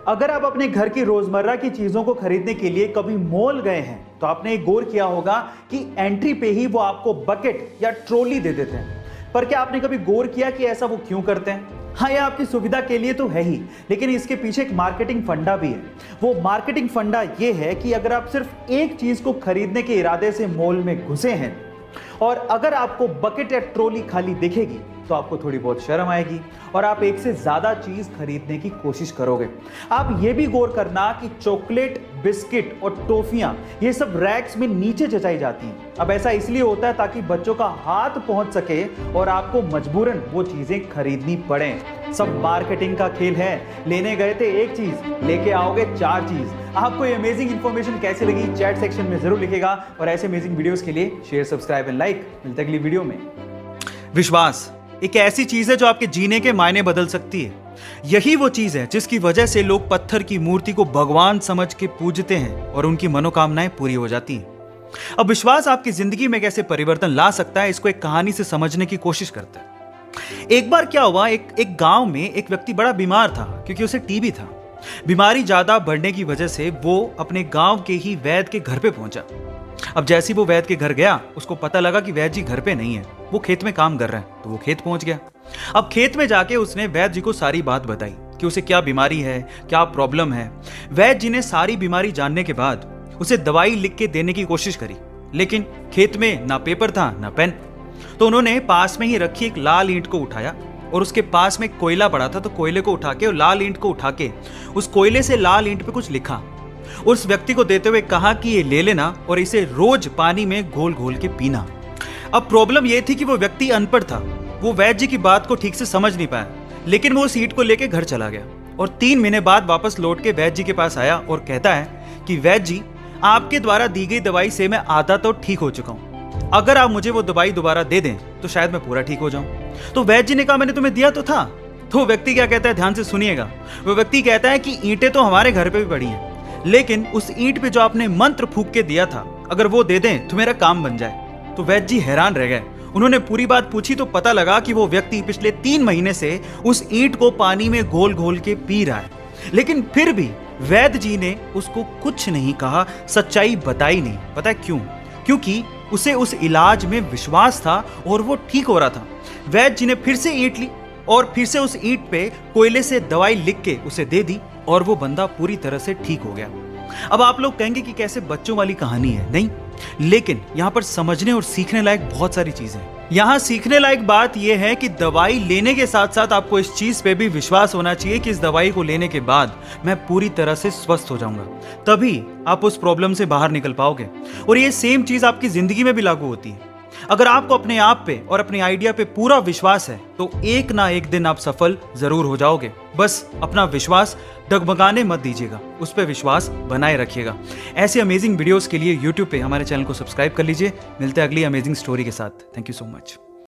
अगर आप अपने घर की रोजमर्रा की चीजों को खरीदने के लिए कभी मॉल गए हैं तो आपने एक गौर किया होगा कि एंट्री पे ही वो आपको बकेट या ट्रॉली दे देते हैं। पर क्या आपने कभी गौर किया कि ऐसा वो क्यों करते हैं? हाँ, ये आपकी सुविधा के लिए तो है ही, लेकिन इसके पीछे एक मार्केटिंग फंडा भी है। वो मार्केटिंग फंडा ये है कि अगर आप सिर्फ एक चीज को खरीदने के इरादे से मॉल में घुसे हैं और अगर आपको बकेट या ट्रॉली खाली दिखेगी तो आपको थोड़ी बहुत शर्म आएगी और आप एक से ज्यादा चीज खरीदने की कोशिश करोगे। आप ये भी गौर करना कि चॉकलेट, बिस्किट और टॉफियां ये सब रैक्स में नीचे जचाई जाती हैं। अब ऐसा इसलिए होता है ताकि बच्चों का हाथ पहुंच सके और आपको मजबूरन वो चीजें खरीदनी पड़े। सब मार्केटिंग का खेल है। लेने गए थे एक चीज, लेके आओगे 4 चीज। आपको ये अमेजिंग इंफॉर्मेशन कैसे लगी चैट सेक्शन में जरूर लिखेगा और ऐसे अमेजिंग वीडियोस के लिए शेयर, सब्सक्राइब एंड लाइक। मिलते हैं अगली वीडियो में। विश्वास एक ऐसी चीज है जो आपके जीने के मायने बदल सकती है। यही वो चीज है जिसकी वजह से लोग पत्थर की मूर्ति को भगवान समझ के पूजते हैं और उनकी मनोकामनाएं पूरी हो जाती हैं। अब विश्वास आपकी जिंदगी में कैसे परिवर्तन ला सकता है, इसको एक कहानी से समझने की कोशिश करते हैं। एक बार क्या हुआ, एक गांव में एक व्यक्ति बड़ा बीमार था क्योंकि उसे टीबी था। बीमारी ज्यादा बढ़ने की वजह से वो अपने गांव के ही वैद्य के घर पे पहुंचा। अब जैसे ही वो वैद्य के घर गया, उसको पता लगा कि वैद्य जी घर पे नहीं है, वो खेत में काम कर रहे हैं। तो वो खेत पहुंच गया। अब खेत में जाके उसने वैद्य जी को सारी बात बताई कि उसे क्या बीमारी है, क्या प्रॉब्लम है। वैद्य जी ने सारी बीमारी जानने के बाद उसे दवाई लिख के देने की कोशिश करी, लेकिन खेत में ना पेपर था ना पेन। तो उन्होंने पास में ही रखी एक लाल ईंट को उठाया और उसके पास में कोयला पड़ा था, तो कोयले को उठा के और लाल ईंट को उठा के उस कोयले से लाल ईंट पे कुछ लिखा। उस व्यक्ति को देते हुए कहा कि ये ले लेना और इसे रोज पानी में घोल घोल के पीना। अब प्रॉब्लम यह थी कि वो व्यक्ति अनपढ़ था। वो वैद्य जी की बात को ठीक से समझ नहीं पाया, लेकिन वो उस ईंट को लेके घर चला गया और 3 महीने बाद वापस लौट के वैद्य जी के पास आया और कहता है कि वैद्य जी, आपके द्वारा दी गई दवाई से मैं आधा तो ठीक हो चुका हूं। अगर आप मुझे वो दवाई दोबारा दे दें तो शायद मैं पूरा ठीक हो जाऊं। तो वैद्य जी ने कहा, मैंने तुम्हें दिया तो था। तो व्यक्ति क्या कहता है, ध्यान से सुनिएगा। वो व्यक्ति कहता है कि ईंटें तो हमारे घर पे भी पड़ी हैं, लेकिन उस ईंट पे जो आपने मंत्र फूंक के दिया था, अगर वो दे दें तो मेरा काम बन जाए। तो वैद्य जी हैरान रह गए। उन्होंने पूरी बात पूछी तो पता लगा कि वो व्यक्ति पिछले 3 महीने से उस ईंट को पानी में घोल घोल के पी रहा है, लेकिन फिर भी वैद्य जी ने उसको कुछ नहीं कहा, सच्चाई बताई नहीं। पता है क्यों? क्योंकि उसे उस इलाज में विश्वास था और वो ठीक हो रहा था। वैद्य जी ने फिर से ईंट ली और फिर से उस ईंट पे कोयले से दवाई लिख के उसे दे दी और वो बंदा पूरी तरह से ठीक हो गया। अब आप लोग कहेंगे कि कैसे बच्चों वाली कहानी है। नहीं, लेकिन यहाँ पर समझने और सीखने लायक बहुत सारी चीजें हैं। यहाँ सीखने लायक बात यह है कि दवाई लेने के साथ साथ आपको इस चीज पे भी विश्वास होना चाहिए कि इस दवाई को लेने के बाद मैं पूरी तरह से स्वस्थ हो जाऊंगा, तभी आप उस प्रॉब्लम से बाहर निकल पाओगे। और ये सेम चीज आपकी जिंदगी में भी लागू होती है। अगर आपको अपने आप पे और अपने आइडिया पे पूरा विश्वास है तो एक ना एक दिन आप सफल जरूर हो जाओगे। बस अपना विश्वास डगमगाने मत दीजिएगा, उस पर विश्वास बनाए रखिएगा। ऐसे अमेजिंग वीडियोस के लिए YouTube पे हमारे चैनल को सब्सक्राइब कर लीजिए। मिलते हैं अगली अमेजिंग स्टोरी के साथ। Thank you so much.